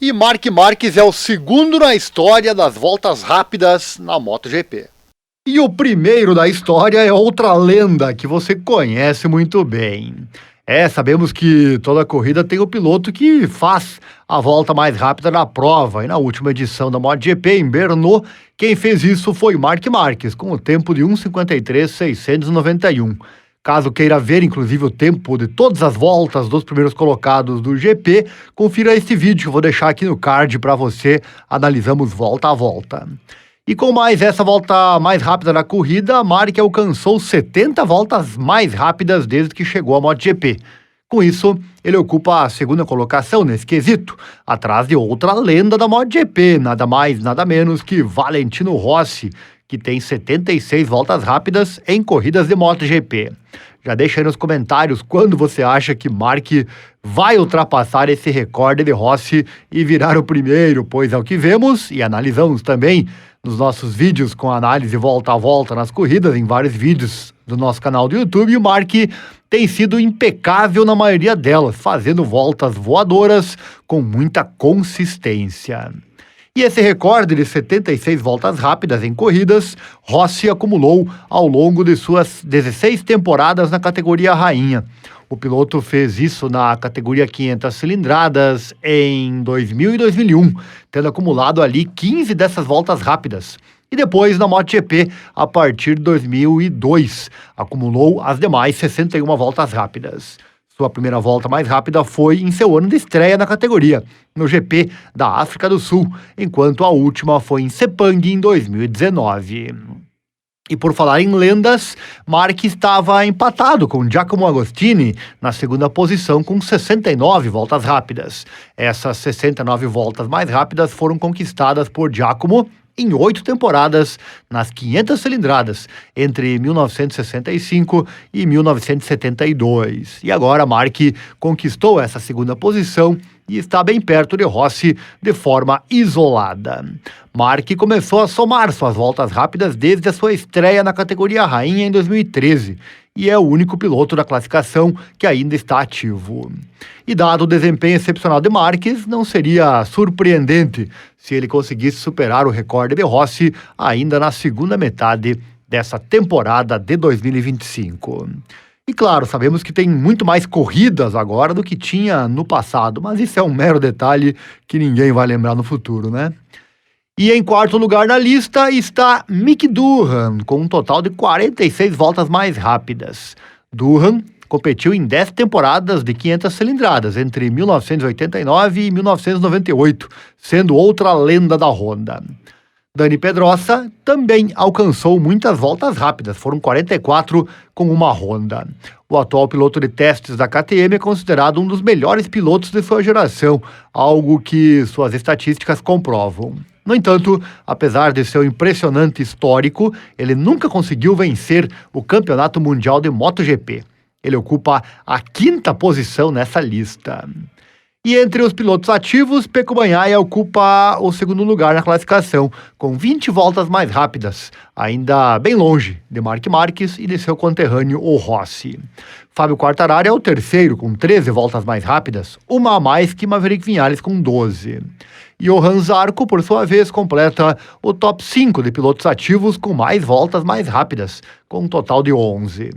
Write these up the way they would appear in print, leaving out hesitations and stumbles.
E Marc Marquez é o segundo na história das voltas rápidas na MotoGP. E o primeiro da história é outra lenda que você conhece muito bem. Sabemos que toda corrida tem o piloto que faz a volta mais rápida na prova. E na última edição da MotoGP em Brno, quem fez isso foi Marc Marquez, com o tempo de 1:53.691. Caso queira ver, inclusive, o tempo de todas as voltas dos primeiros colocados do GP, confira este vídeo que eu vou deixar aqui no card para você. Analisamos volta a volta. E com mais essa volta mais rápida na corrida, Marc alcançou 70 voltas mais rápidas desde que chegou à MotoGP. Com isso, ele ocupa a segunda colocação nesse quesito, atrás de outra lenda da MotoGP, nada mais, nada menos que Valentino Rossi, que tem 76 voltas rápidas em corridas de MotoGP. Já deixa aí nos comentários quando você acha que Marc vai ultrapassar esse recorde de Rossi e virar o primeiro, pois é o que vemos e analisamos também nos nossos vídeos com análise volta a volta nas corridas, em vários vídeos do nosso canal do YouTube, e o Marc tem sido impecável na maioria delas, fazendo voltas voadoras com muita consistência. E esse recorde de 76 voltas rápidas em corridas, Rossi acumulou ao longo de suas 16 temporadas na categoria rainha. O piloto fez isso na categoria 500 cilindradas em 2000 e 2001, tendo acumulado ali 15 dessas voltas rápidas. E depois na MotoGP, a partir de 2002, acumulou as demais 61 voltas rápidas. Sua primeira volta mais rápida foi em seu ano de estreia na categoria, no GP da África do Sul, enquanto a última foi em Sepang em 2019. E por falar em lendas, Marc estava empatado com Giacomo Agostini na segunda posição com 69 voltas rápidas. Essas 69 voltas mais rápidas foram conquistadas por Giacomo em 8 temporadas nas 500 cilindradas, entre 1965 e 1972. E agora Marc conquistou essa segunda posição e está bem perto de Rossi de forma isolada. Marc começou a somar suas voltas rápidas desde a sua estreia na categoria rainha em 2013 e é o único piloto da classificação que ainda está ativo. E dado o desempenho excepcional de Marquez, não seria surpreendente se ele conseguisse superar o recorde de Rossi ainda na segunda metade dessa temporada de 2025. E claro, sabemos que tem muito mais corridas agora do que tinha no passado, mas isso é um mero detalhe que ninguém vai lembrar no futuro, né? E em quarto lugar na lista está Mick Doohan, com um total de 46 voltas mais rápidas. Doohan competiu em 10 temporadas de 500 cilindradas, entre 1989 e 1998, sendo outra lenda da Honda. Dani Pedrosa também alcançou muitas voltas rápidas, foram 44 com uma Honda. O atual piloto de testes da KTM é considerado um dos melhores pilotos de sua geração, algo que suas estatísticas comprovam. No entanto, apesar de seu impressionante histórico, ele nunca conseguiu vencer o Campeonato Mundial de MotoGP. Ele ocupa a 5ª posição nessa lista. E entre os pilotos ativos, Pecco Bagnaia ocupa o segundo lugar na classificação, com 20 voltas mais rápidas, ainda bem longe de Marc Marquez e de seu conterrâneo, o Rossi. Fábio Quartararo é o terceiro, com 13 voltas mais rápidas, uma a mais que Maverick Viñales com 12. Johan Zarco, por sua vez, completa o top 5 de pilotos ativos com mais voltas mais rápidas, com um total de 11.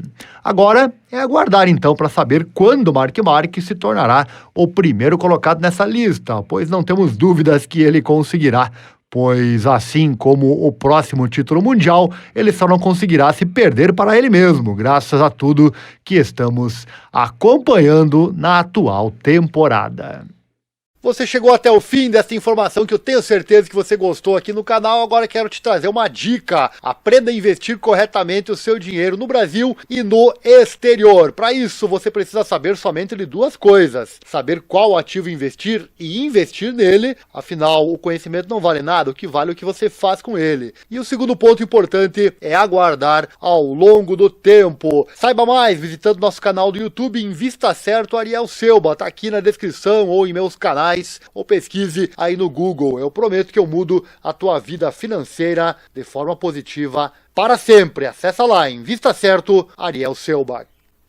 Agora é aguardar então para saber quando Marc Marquez se tornará o primeiro colocado nessa lista, pois não temos dúvidas que ele conseguirá, pois assim como o próximo título mundial, ele só não conseguirá se perder para ele mesmo, graças a tudo que estamos acompanhando na atual temporada. Você chegou até o fim dessa informação que eu tenho certeza que você gostou aqui no canal. Agora quero te trazer uma dica. Aprenda a investir corretamente o seu dinheiro no Brasil e no exterior. Para isso, você precisa saber somente de duas coisas. Saber qual ativo investir e investir nele. Afinal, o conhecimento não vale nada, o que vale é o que você faz com ele. E o segundo ponto importante é aguardar ao longo do tempo. Saiba mais visitando nosso canal do YouTube Invista Certo Ariel Selba. Tá aqui na descrição ou em meus canais, ou pesquise aí no Google. Eu prometo que eu mudo a tua vida financeira de forma positiva para sempre. Acessa lá, Invista Certo, Ariel Selbach.